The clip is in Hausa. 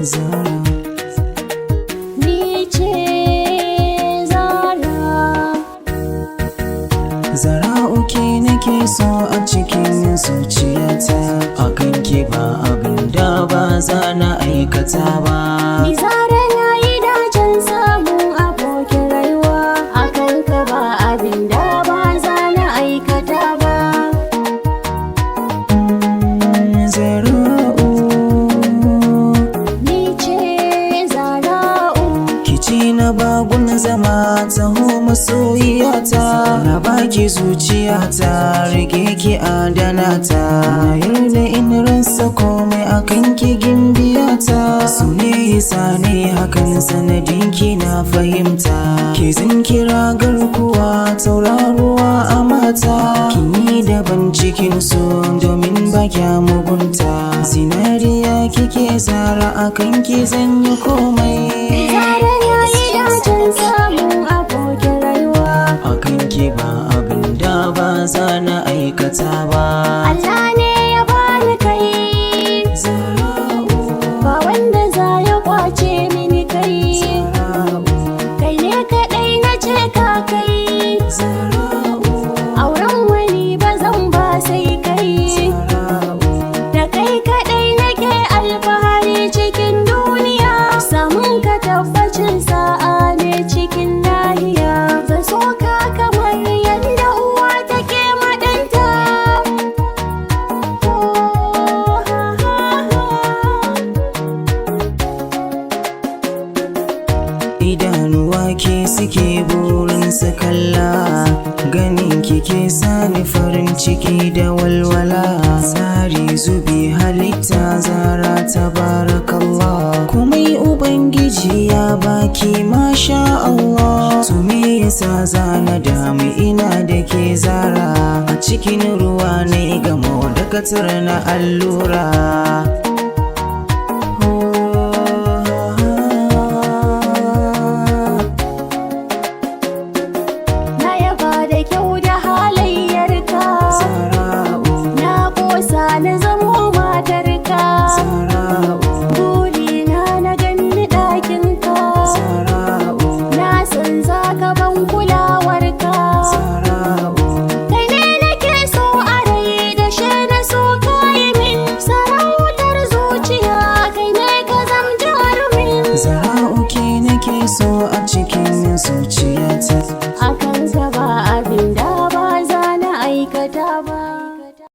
Zara. Ni ce Zara. Zara'u ke nake so a cikin zuciyata, akan ki ba abin da ba za na aikata ba. Ni Zara na yi dacen samun abokin rayuwa, akan ka ba abin da ba za na aikata ba. Zara'u, Ni ce Zara'u. kici na bagun zama taho masoyiyata, na baki zuciyata rike ki adana ta, na yarda in rasa komai akan ki gimbiyata. Su ne yasa ne hakan sanadin ki na fahimta, ki zan kira garkuwa tauraruwa a mata. Kin yi daban cikin so domin ba kya mugunta, zinariya kike Zara akan ki zan yi komai. Zara ya yi dacen samun abokin rayuwa, Akan ki ba abin da ba za na aikata ba. Allah ne ya bani kai, Zara'u, ba wanda za ya kwace mini kai. Zara'u, Kai ne kaɗai na ce ka kai, Zara'u, auren wani ba zan ba sai kai. Zara'u. Da kai kaɗai nake alfahari cikin duniya, samun ka tabbacin sa'a ne cikin nahiya. Zan so ka kamar yadda uwa take maɗanta. Oh, ha, ha, ha. Idanuwa ke suke burin su kalla, ganin ki ke sani farin ciki da walwala. Tsari zubi halitta Zara tabarakallah, komai ubangiji ya baki masha Allah. To me yasa zana damu ina da ke Zara, a cikin ruwa ne gamo da katar na allura. Na yaba da kyau da halayyarka, Zara'u, na ƙosa na zamo matarka. Zara'u, Burina na ganni ɗakinka, Zara'u, na san za ka ban kulawarka. Zara'u. Kai ne nake so a rai da she na so ka yi min, sarautar zuciya kai ne ka zam jarumin. Zara'u ke nake so